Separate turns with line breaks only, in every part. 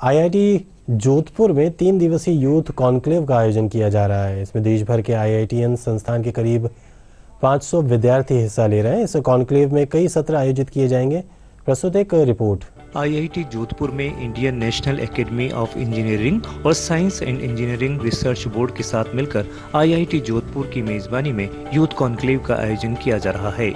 IIT Jodhpur में 3 दिवसीय youth conclave का आयोजन किया जा रहा है। इसमें देश भर के आईआईटीएन संस्थान के करीब 500 विद्यार्थी हिस्सा ले रहे हैं। इस कॉन्क्लेव में कई सत्र आयोजित किए जाएंगे। प्रस्तुत एक रिपोर्ट।
आईआईटी जोधपुर में Indian National Academy of Engineering और science and engineering research board के साथ मिलकर आईआईटी जोधपुर की मेजबानी में यूथ कॉन्क्लेव का आयोजन किया जा रहा है।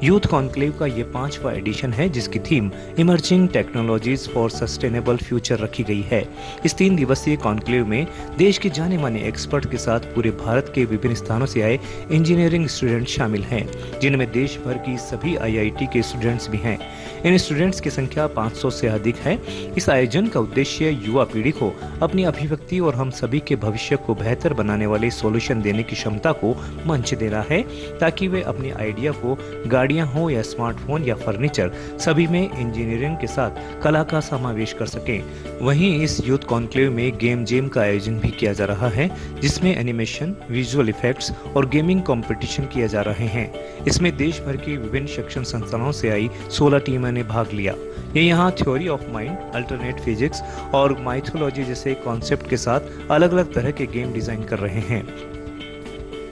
यूथ कॉन्क्लेव का ये 5वां एडिशन है, जिसकी theme emerging technologies for sustainable future रखी गई है। इस 3 दिवसीय कॉन्क्लेव में देश के जाने माने एक्सपर्ट के साथ पूरे भारत के विभिन्न स्थानों से आए इंजीनियरिंग स्टूडेंट शामिल हैं, जिनमें देश भर की सभी आईआईटी के स्टूडेंट्स भी हैं। इन स्टूडेंट्स की संख्या 500 से अधिक है। इस आयोजन का उद्देश्य युवा पीढ़ी को अपनी अभिव्यक्ति और हम सभी के भविष्य को बेहतर बनाने वाले सॉल्यूशन देने की क्षमता को मंच देना है, ताकि वे अपनी आइडिया को गाड़ियां हो या स्मार्टफोन या फर्नीचर, सभी में इंजीनियरिंग के साथ कला का समावेश कर सकें। वहीं इस यूथ कॉन्क्लेव में गेम जेम का आयोजन भी किया जा रहा है, जिसमें एनिमेशन, विजुअल इफेक्ट्स और गेमिंग कंपटीशन किए जा रहे हैं। इसमें देश भर की विभिन्न शिक्षण संस्थानों से आई 16 टीमों ने भाग लिया। ये यहाँ theory of mind, alternate physics और माइथोलॉजी जैसे कॉन्सेप्ट के साथ अलग अलग तरह के गेम डिजाइन कर रहे हैं।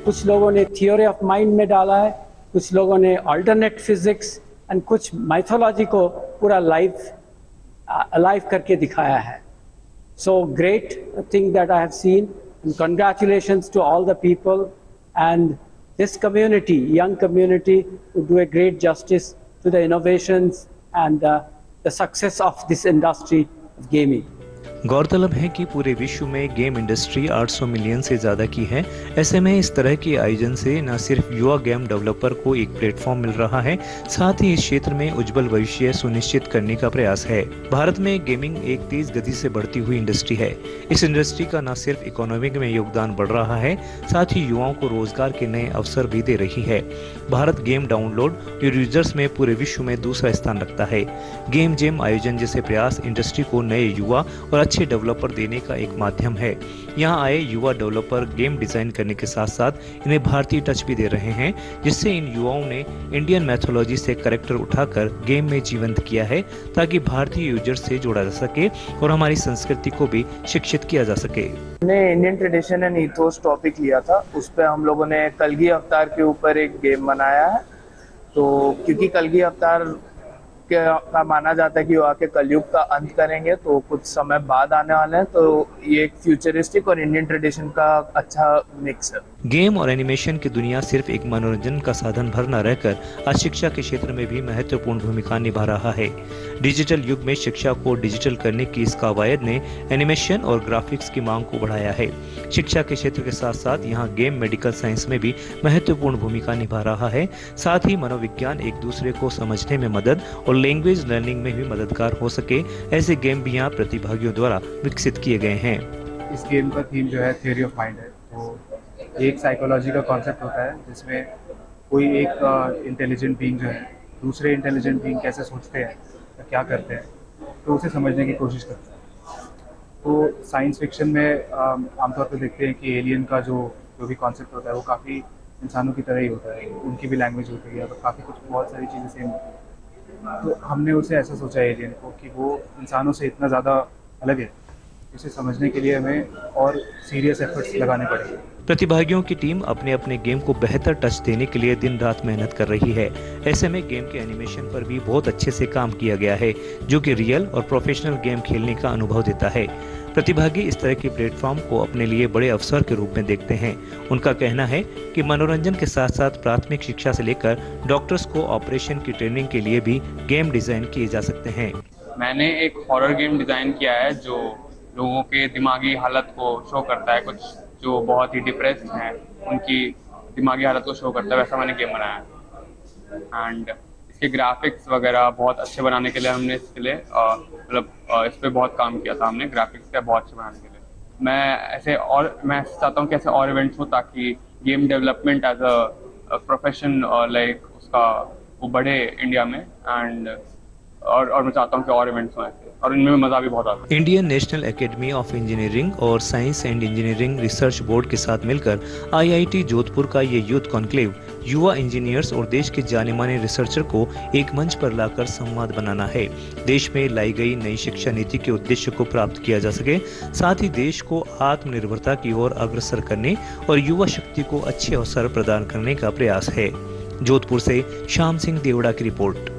कुछ लोगों ने थ्योरी ऑफ माइंड में डाला है, कुछ लोगों ने अल्टरनेट फिजिक्स एंड कुछ माइथोलॉजी को पूरा लाइव करके दिखाया है। So great thing that I have seen and congratulations to all the people and this community, young community, to do a great justice to the innovations and the success of this industry of gaming.
गौरतलब है कि पूरे विश्व में game industry 800 million से ज्यादा की है। ऐसे में इस तरह के आयोजन से न सिर्फ युवा गेम डेवलपर को एक प्लेटफॉर्म मिल रहा है, साथ ही इस क्षेत्र में उज्जवल भविष्य सुनिश्चित करने का प्रयास है। भारत में गेमिंग एक तेज गति से बढ़ती हुई इंडस्ट्री है। इस इंडस्ट्री का न सिर्फ इकोनॉमिक में योगदान बढ़ रहा है, साथ ही युवाओं को रोजगार के नए अवसर भी दे रही है। भारत गेम डाउनलोड और यूजर्स में पूरे विश्व में दूसरा स्थान रखता है। गेम जेम आयोजन जैसे प्रयास इंडस्ट्री को नए युवा और अच्छे डेवलपर देने का एक माध्यम है। यहाँ आए युवा डेवलपर गेम डिजाइन करने के साथ साथ इन्हें भारतीय टच भी दे रहे हैं, जिससे इन युवाओं ने इंडियन मैथोलॉजी से कैरेक्टर उठाकर गेम में जीवंत किया है, ताकि भारतीय यूजर से जोड़ा जा सके और हमारी संस्कृति को भी शिक्षित किया जा सके।
हमने Indian tradition and ethos topic लिया था, उस पर हम लोगों ने कलगी अवतार के ऊपर एक गेम बनाया है। तो क्योंकि कलगी अवतार का माना जाता है कि वो आके कलयुग का अंत करेंगे, तो कुछ समय बाद आने वाले हैं, तो ये एक फ्यूचरिस्टिक और इंडियन ट्रेडिशन का अच्छा मिक्स है।
गेम और एनिमेशन की दुनिया सिर्फ एक मनोरंजन का साधन भर न रहकर आज शिक्षा के क्षेत्र में भी महत्वपूर्ण भूमिका निभा रहा है। डिजिटल युग में शिक्षा को डिजिटल करने की इस कवायद ने एनिमेशन और ग्राफिक्स की मांग को बढ़ाया है। शिक्षा के क्षेत्र के साथ साथ यहाँ गेम मेडिकल साइंस में भी महत्वपूर्ण भूमिका निभा रहा है। साथ ही मनोविज्ञान एक दूसरे को समझने में मदद और लैंग्वेज लर्निंग में भी मददगार हो सके, ऐसे गेम भी यहाँ प्रतिभागियों द्वारा विकसित किए गए हैं।
इस गेम का थीम जो है थ्योरी ऑफ माइंड है। तो एक साइकोलॉजी का कॉन्सेप्ट होता है, जिसमें कोई एक इंटेलिजेंट बीइंग जो है दूसरे इंटेलिजेंट बीइंग कैसे सोचते हैं या क्या करते हैं, तो उसे समझने की कोशिश करता है। तो साइंस फिक्शन में आमतौर पर देखते हैं कि एलियन का जो भी कॉन्सेप्ट होता है वो काफ़ी इंसानों की तरह ही होता है, उनकी भी लैंग्वेज होती है, तो काफ़ी कुछ बहुत सारी चीज़ें सेम होती हैं। तो हमने उसे ऐसा सोचा एलियन को कि वो इंसानों से इतना ज़्यादा अलग है, उसे समझने के लिए हमें और सीरियस एफर्ट्स लगाने पड़ेंगे।
प्रतिभागियों की टीम अपने अपने गेम को बेहतर टच देने के लिए दिन रात मेहनत कर रही है। ऐसे में गेम के एनिमेशन पर भी बहुत अच्छे से काम किया गया है, जो कि रियल और प्रोफेशनल गेम खेलने का अनुभव देता है। प्रतिभागी इस तरह के प्लेटफॉर्म को अपने लिए बड़े अवसर के रूप में देखते हैं। उनका कहना है कि मनोरंजन के साथ साथ प्राथमिक शिक्षा से लेकर डॉक्टर्स को ऑपरेशन की ट्रेनिंग के लिए भी गेम डिजाइन किए जा सकते हैं।
मैंने एक हॉरर गेम डिजाइन किया है जो लोगों के दिमागी हालत को शो करता है। कुछ जो बहुत ही डिप्रेस्ड हैं उनकी दिमागी हालत को शो करता है, वैसा मैंने गेम बनाया है। एंड इसके ग्राफिक्स वगैरह बहुत अच्छे बनाने के लिए हमने इसके लिए मतलब इस पर बहुत काम किया था हमने, ग्राफिक्स का बहुत अच्छे बनाने के लिए। मैं चाहता हूँ कि ऐसे और इवेंट्स हो, ताकि game development as a profession like उसका वो बढ़े इंडिया में। एंड और मैं चाहता हूँ कि और इवेंट्स हों ऐसे। और इनमें मज़ा भी बहुत आता है।
Indian National Academy of Engineering और science and engineering research board के साथ मिलकर आईआईटी जोधपुर का ये यूथ कॉन्क्लेव युवा इंजीनियर्स और देश के जाने माने रिसर्चर को एक मंच पर लाकर संवाद बनाना है। देश में लाई गई नई शिक्षा नीति के उद्देश्य को प्राप्त किया जा सके, साथ ही देश को आत्मनिर्भरता की ओर अग्रसर करने और युवा शक्ति को अच्छे अवसर प्रदान करने का प्रयास है। जोधपुर से श्याम सिंह देवड़ा की रिपोर्ट।